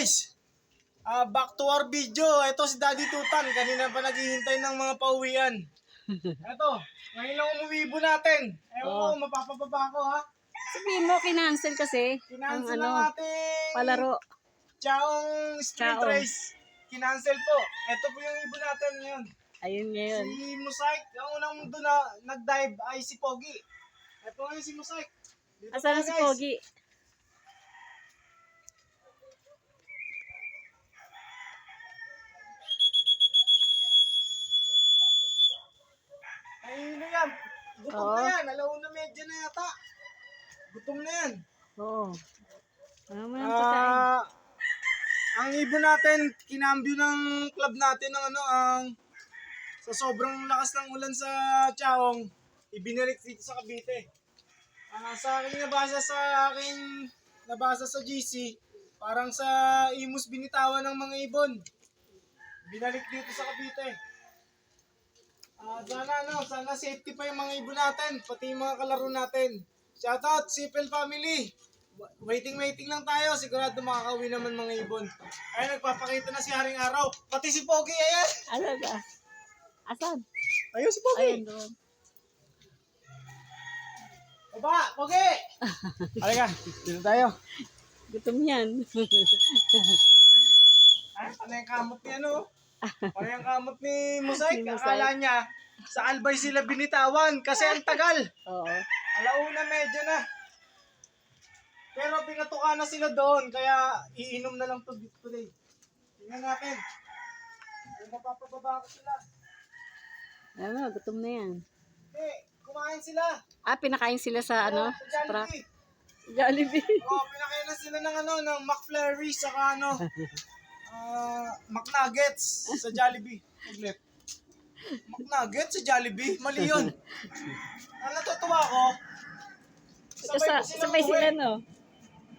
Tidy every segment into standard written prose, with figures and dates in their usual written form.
guys, back to our video. Ito si Daddy Tutan. Kanina pa naghihintay ng mga pauwian. Ito, ngayon lang umuwibo natin. Ewan ko, mapapababa ko ha. Sabihin mo, kinancel kasi. Kinancel ang ng ating palaro. Chaong sprint Chaong. race. Kinancel po. Ito po yung ibon natin ngayon. Ayun ngayon. Si Musaik, ang unang doon na nag-dive ay si Pogi. Ito ngayon si Musaik. Dito Asan na tayo, si guys. Pogi? Ay, ano yan? Gutom Oo. na yan. Alauna medyo na yata. Gutom na yan. Oo. Ano mo yung pagkain? Ang ibon natin, kinambyo ng club natin ng sa sobrang lakas ng ulan sa Chaong, ibinalik dito sa Cavite. Sa aking nabasa sa GC, parang sa Imus binitawan ng mga ibon. Binalik dito sa Cavite. Sana safety pa yung mga ibon natin, pati yung mga kalaro natin. Shoutout, Sipel family! Waiting lang tayo, sigurado makakauwi naman mga ibon. Ay, nagpapakita na si Haring Araw, pati si Pogi, ayan! Asan ba? Asan? Ayun si Pogi! Ayun doon. Baba, Pogi! Halika, dito tayo. Gutom yan. Ay, ano yung kamot ni Ano yung kamot ni Musaik? Ni Musaik. Akala niya, sa Albay sila binitawan kasi ang tagal. Oo. Alauna medyo na. Pero pinatuka na sila doon, kaya iinom na lang to today. Tingnan natin. Kung mapapababa ko sila. Ano, gutom na yan. Kumain sila. Pinakain sila sa ano? Sa Sa truck. Jollibee. Jollibee. Pinakain na sila ng McFlurry, saka McNuggets sa Jollibee. Saglit. McNuggets sa Jollibee? Mali yun. Natutuwa ko. Sabay sila, no?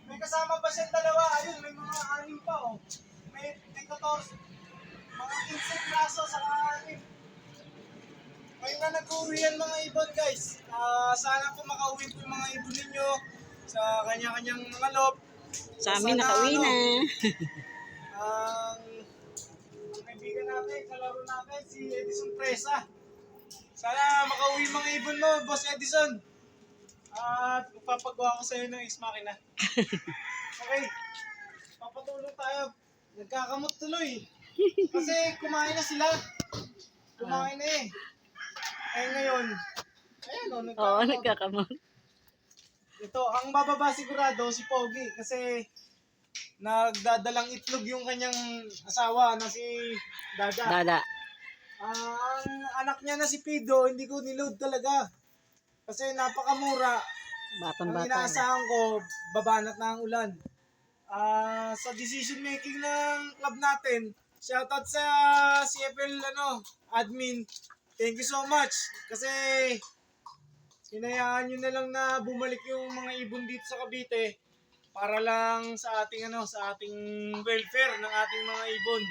May kasama pa siyang dalawa. Ayun, may mga 6 pa, oh. May 14. Mga 15 braso sa 6. Ngayon na nag-uwi yan mga ibon, guys. Sana po makauwi po yung mga ibon ninyo sa kanya-kanyang mga lob. Sa amin, nakauwi na. Ang kaibigan natin, kalaro natin, si Edison Presa. Sana makauwi mga ibon mo, Boss Edison. At papagawa ko sa'yo ng X-Machina. Okay, papatulong tayo. Nagkakamot tuloy. Kasi kumain na sila. Kumain na eh. Ngayon, ayan o, Oo, nagkakamot. Ito, ang bababa sigurado si Pogi kasi nagdadalang itlog yung kanyang asawa na si Dada. Dada. Ang anak niya na si Pido, hindi ko niload talaga. Kasi napakamura. Ang Batang-bata. inaasahan ko, babanat na ang ulan. Sa decision making ng club natin, shoutout sa CFL admin. Thank you so much. Kasi hinayaan nyo na lang na bumalik yung mga ibon dito sa Cavite para lang sa ating welfare ng ating mga ibon.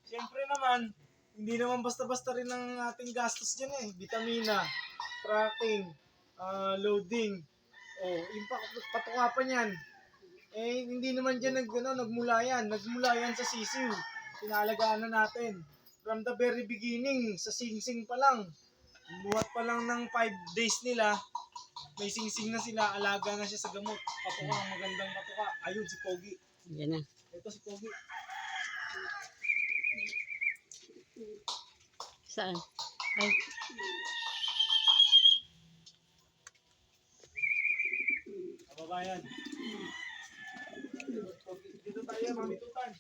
Siyempre naman, hindi naman basta-basta rin ang ating gastos dyan eh. Vitamina, tracking, loading, yung patuka pa niyan. Hindi naman dyan nagmula yan. Nagmula yan sa sisiw. Pinalagaan na natin. From the very beginning, sa singsing pa lang. Buhat pa lang ng 5 days nila, may singsing na sila, alaga na siya sa gamot. Patuka, magandang patuka. Ayun, si Pogi. Yan na. Ito si Pogi. Saan? Ay. Kababayan. Dito tayo, Mami Tutan.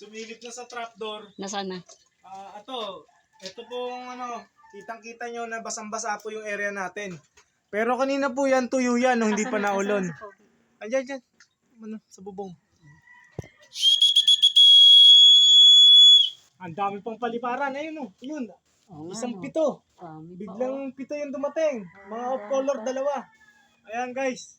Sumilip na sa trapdoor. Nasaan na? Ito pong kitang-kita nyo na basang-basa po yung area natin. Pero kanina po yan, tuyo yan, nung hindi pa naulon. Diyan. Sa bubong. Ang dami pang paliparan. Ayun, yun. Isang pito. Biglang pito yung dumating. Mga off-color, 2. Ayan guys.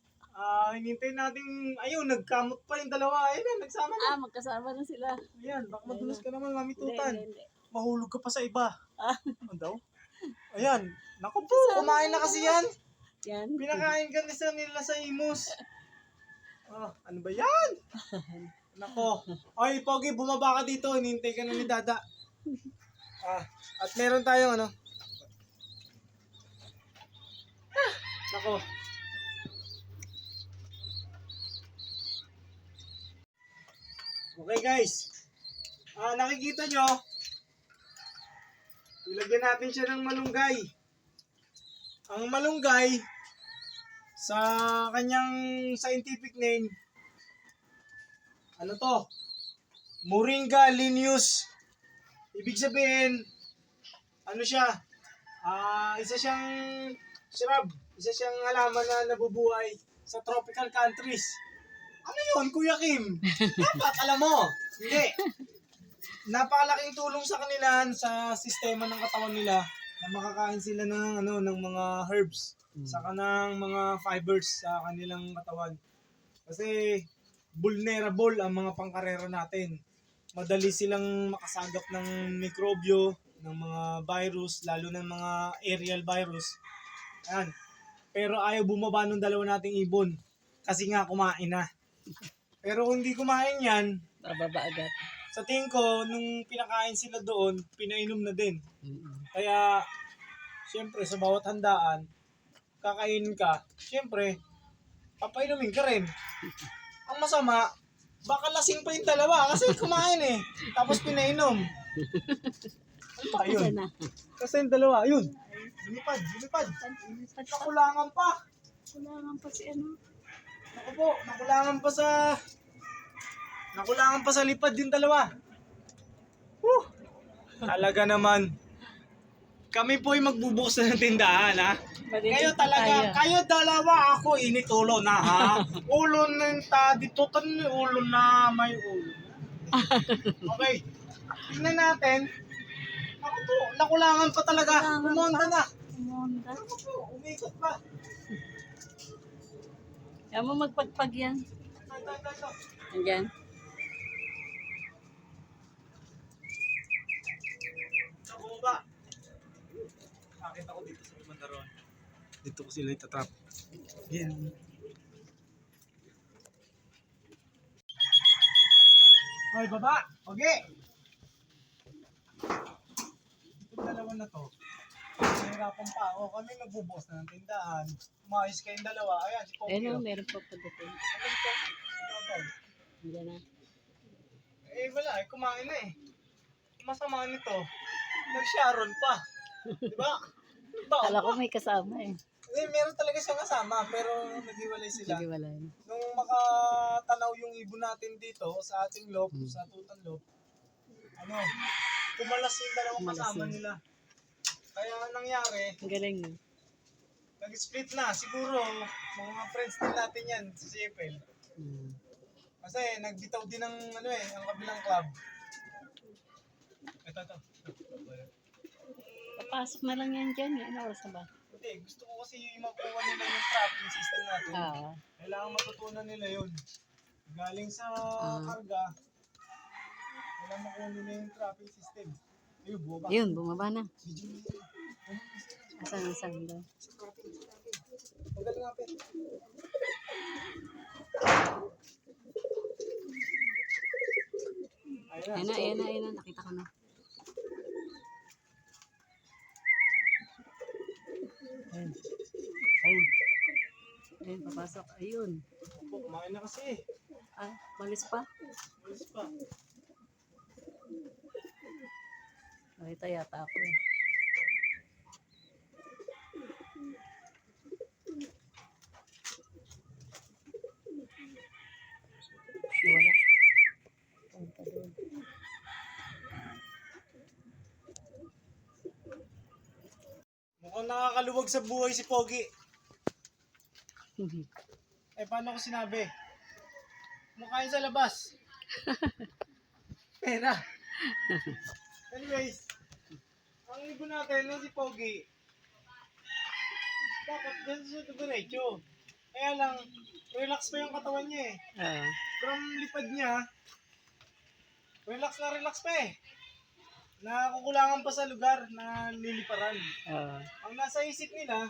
Hinintay natin, ayun, nagkamot pa yung 2. Ayun, nagsama na. Magkasama na sila. Ayan, baka madulas ka naman, Mami Tutan. Hindi. Mahulog ka pa sa iba. Ano daw? Ayan, naku po, kumain na kasi yan. Yan. Pinakain ka nila sa Imus. Ano ba yan? Nako. Ay, Pogi, bumaba ka dito. Hinintay ka na ni Dada. At meron tayong ano. Nako. Okay guys. Nakikita nyo. Ilagyan natin siya ng malunggay. Ang malunggay, sa kanyang scientific name, ano to? Moringa lineus. Ibig sabihin, ano siya? Isa siyang shrub. Isa siyang halaman na nabubuhay sa tropical countries. Ano yun, Kuya Kim? Dapat alam mo. Hindi. Napakalaking tulong sa kanila sa sistema ng katawan nila na makakain sila ng ng mga herbs saka ng mga fibers sa kanilang katawan. Kasi vulnerable ang mga pangkarera natin. Madali silang makasagap ng mikrobyo, ng mga virus, lalo ng mga aerial virus. Ayan. Pero ayaw bumaba ng dalawa nating ibon kasi nga kumain na. Pero kung hindi kumain yan, Bababa agad. sa tingin ko, nung pinakain sila doon, pinainom na din. Mm. Kaya, siyempre, sa bawat handaan, kakainin ka, siyempre, papainumin ka rin. Ang masama, baka lasing pa yung dalawa kasi kumain eh. Tapos pinainom. Ano ba yun? Ayan na. Kasi yung dalawa, yun. Lumipad. Nakulangan pa. Kulangan pa si ano. Naku po, nakulangan pa sa lipad yung dalawa. Talaga naman. Kami po ay magbubukas na ng tindahan, ha? Kayo talaga, kayo dalawa, ako init ulo na, ha? Ulo na yung dito, ulo na, may ulo. Okay, tingnan natin. Ako po, nakulangan pa talaga. Umonda na. Umonda. Ako po, umikot pa. Kaya mo magpagpag yan. Ito. Andyan. Sa bumaba. Nakita ko dito sa Mandaron. Dito ko sila itatrap. Yan. Hoy, baba! Okay! Itong dalawa na to. Nahirapan pa ako. Kami magbubukas na ng tindahan. Umayos kayong dalawa. Ayan, si Pogi. Ayun o, meron pa pagdating. Ano si Pogi? Babay. Andyan na. Wala eh. Kumain na eh. Masama nito. Nag-Sharon pa. Diba? Kala ko may kasama eh. Meron talaga siyang kasama, pero naghiwalay sila. Sige, wala yun. Nung makatanaw yung ibon natin dito sa ating lob, sa tutan lob, kumalas yung dalawang Kumalas kasama yun. nila. Kaya ang nangyari, Ang galing eh. nag-split na. Siguro, mga friends din natin yan sa CFL. Kasi nagbitaw din ng ang kabilang club. Ito. Papasok na lang yan dyan. Ano oras na ba? Hindi, gusto ko kasi makuha nila yung tracking system natin. Kailangan matutunan nila yun. Galing sa karga, kailangan makuha nila yung tracking system. Ayun, buwaba. Yun, bumaba na. Asan daw? Tagal nga, Pet. Ayan na. Nakita ko na. Ayun, papasok. Ayun. Kumain na kasi. Balis pa. Alis pa. Nakita yata ako eh. Nawala. Punta doon. Mukhang nakakaluwag sa buhay si Pogi. Paano ko sinabi? Mukha yun sa labas. Pera. Anyways, ang ibon natin si Pogi, dapat ganun siya diretso. Kaya lang, relax pa yung katawan niya eh. From lipad niya, relax pa eh. Nakukulangan pa sa lugar na niliparan. Ang nasa isip nila,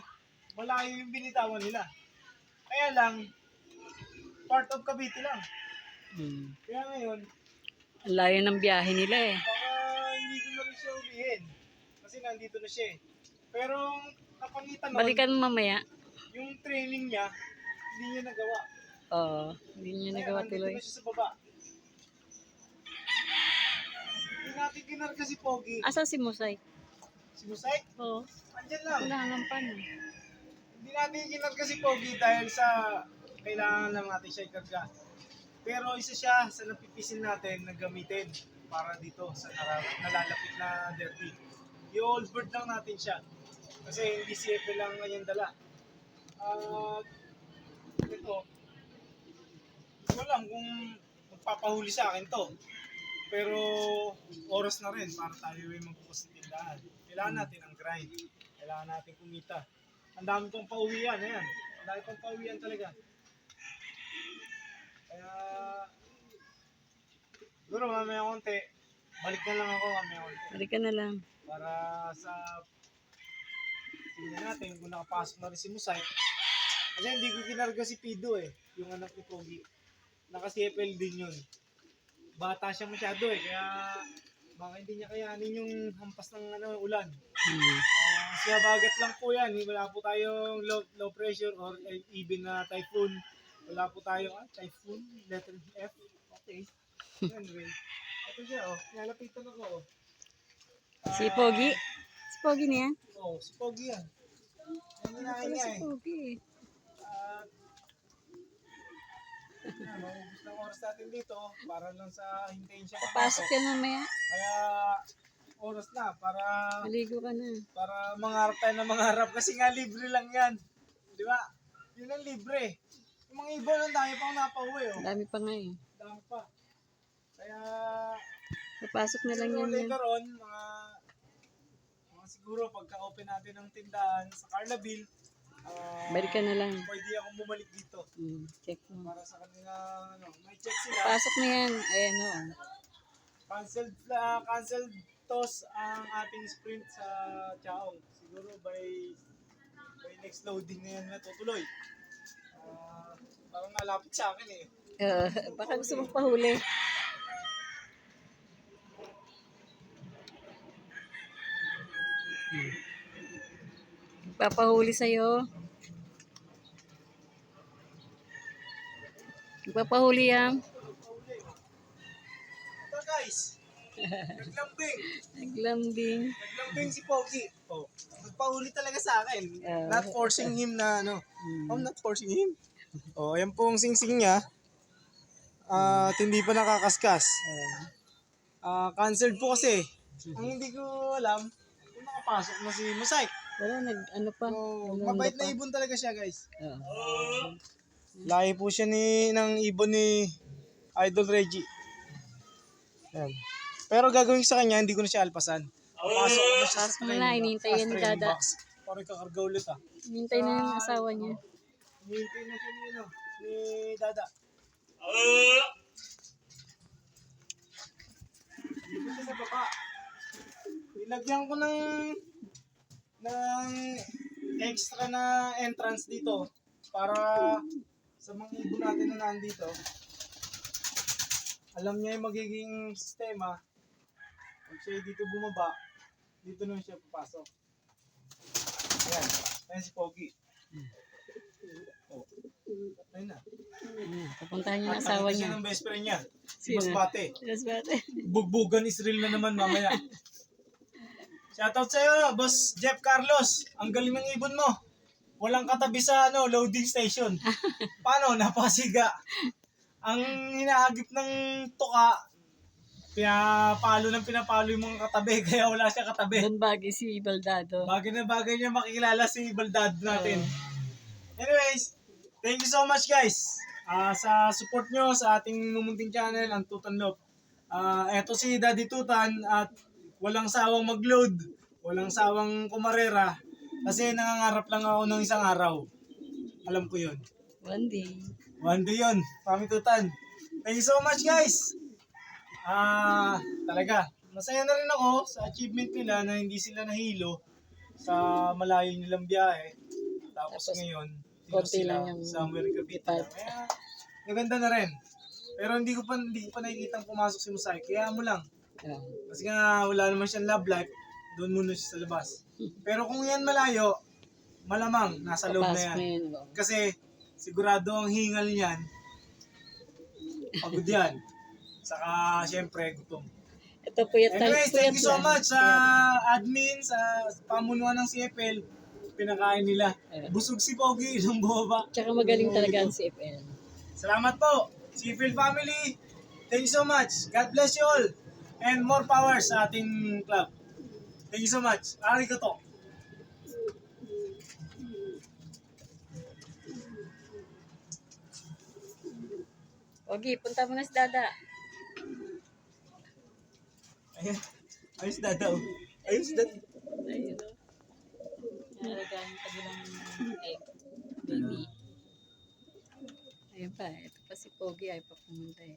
malayo yung binitawan nila. Kaya lang, part of Cavite lang. Hmm. Kaya ngayon, Ang layo ng biyahe nila eh. baka hindi ko na rin siya ulihin. Kasi nandito na siya eh. Pero kapangitan nun, Balikan mo mamaya. yung training niya, hindi niya nagawa. Oo, hindi niya Kaya nagawa nandito tuloy. na siya sa baba. Hindi natin kinarga si Pogi. Asa si Musay? Si Musay, Oo, andyan lang. kailangan pa na. Hindi natin kinarga si Pogi dahil sa kailangan lang natin siya ikarga. Pero isa siya sa napipisin natin na gamitin para dito sa nalalapit na derby. I-old bird lang natin siya. Kasi hindi si Epe lang ngayon dala. Ito, hindi ko alam kung magpapahuli sa akin to. Pero oras na rin para tayo ay magbukas ng tindahan. Kailangan natin ang grind. Kailangan natin kumita. Ang dami pong pauwian, ayan. Ang dami pong pauwian talaga. Kaya, siguro mamaya konti, balik na lang ako mamaya konti. Balikan na lang. Para sa tingnan natin kung nakapasok na rin si Musay. Kasi hindi ko kinarga si Pido eh, yung anak ni Pogi. Naka-CFL din yun. Bata siya masyado eh, kaya baka hindi niya kayanin yung hampas ng ulan. Siya bagat lang po yan, wala po tayong low pressure or even na typhoon. Wala po tayong typhoon, letter F. Okay. Anyway, ito siya oh, nalapitan ako oh. Si Pogi? Si Pogi niya? Oo, si Pogi yan. Ang hinahin Wala niya si eh. Pogi eh. Maubos ng oras natin dito para lang sa hintayin siya Pasok yan mamaya. Kaya oras na para Maligo ka na. mangarap tayo na mangarap kasi nga libre lang yan. Di ba? Yun ang libre. Yung mga ibon ang dami pang napauwi oh. Dami pa nga eh. Dami pa. Kaya Papasok na lang siguro yan. later on, mga siguro pagka-open natin ng tindahan sa Carlaville, Balikan na lang. pwede akong bumalik dito Check mo. para sa kanila, may check sila. Pasok na yan. Ayan o. Canceled toss ang ating sprint sa Chaong. Siguro by next loading na yan natutuloy. Parang nalapit sa akin eh. Baka gusto mong pahuli. Papahuli sa'yo. Papahuli yan. Ito guys, naglambing. Naglambing. Naglambing si Pogi. Oh, nagpahuli talaga sa akin. Oh. Not forcing him na I'm not forcing him. Oh, ayan pong singsing niya. At hindi pa nakakaskas. Cancelled po kasi. Ang hindi ko alam, kung nakapasok na si Musay. Wala, ano pa. So, Ano mabait pa? na ibon talaga siya guys. Oo. Lahi po siya ng ibon ni Idol Reggie. Yan. Pero gagawin ko sa kanya, hindi ko na siya alpasan. Pasok ko na siya Pasok mo na, inintay yan ni training Dada. box. Parang kakarga ulit ah. Hintay na yung asawa niya. Hinihintay na siya ni Dada. Dito siya sa baba. Nilagyan ko ng extra na entrance dito para sa mga ibon natin na nandito. Alam niya yung magiging sistema. Pag siya dito bumaba, dito naman siya papasok. Ayan. Ayan si Pogi. Oh. Ayun na. Pupuntahan niya yung At asawa nakita siya niya. ng best friend niya. Si Sino? Masbate. Yes, bate. Bugbugan Israel na naman mamaya. Shoutout sa'yo, Boss Jeff Carlos. Ang galing ng ibon mo. Walang katabi sa loading station. Paano? Napasiga. Ang hinaagip ng tuka, pinapalo yung mga katabi, kaya wala siya katabi. Doon bagay si Baldado. Bagay na bagay niya makikilala si Baldad natin. Anyways, thank you so much guys sa support nyo sa ating mumunting channel, ang Tutan Love. Eto si Daddy Tutan at walang sawang mag-load, walang sawang kumarera kasi nangangarap lang ako ng isang araw. Alam ko yun. One day. One day yun, Mami Tutan. Thank you so much guys. Talaga, masaya na rin ako sa achievement nila na hindi sila nahilo sa malayo nilang biyahe. Tapos ngayon, dito konti sila lang yung somewhere Cavite. ipad. Kaya maganda na rin. Pero hindi ko pa nakikita pumasok si Musay. Kaya mo lang. Kasi nga wala naman siyang love life, doon muna siya sa labas. Pero kung yan malayo, malamang nasa loob na Papasok yan. na yun. Oh. Kasi sigurado ang hingal niyan, pagod yan. Saka syempre gutom. Ito puyat tayo. Anyways, thank you so much sa admin, sa pamunuan ng CFL. Pinakain nila. Busog si Pogi nung bumaba. Tsaka magaling talaga ang CFL. Salamat po, CFL family. Thank you so much. God bless you all. And more power sa ating club. Thank you so much. Arigato. Pogi, punta mo na si Dada. Ayan. Ayos dadaw. Ayos dadaw. Ayun. Nalagaan pa nilang egg. Baby. Ayun pa, ito pa si Pogi ay pa pumunta eh.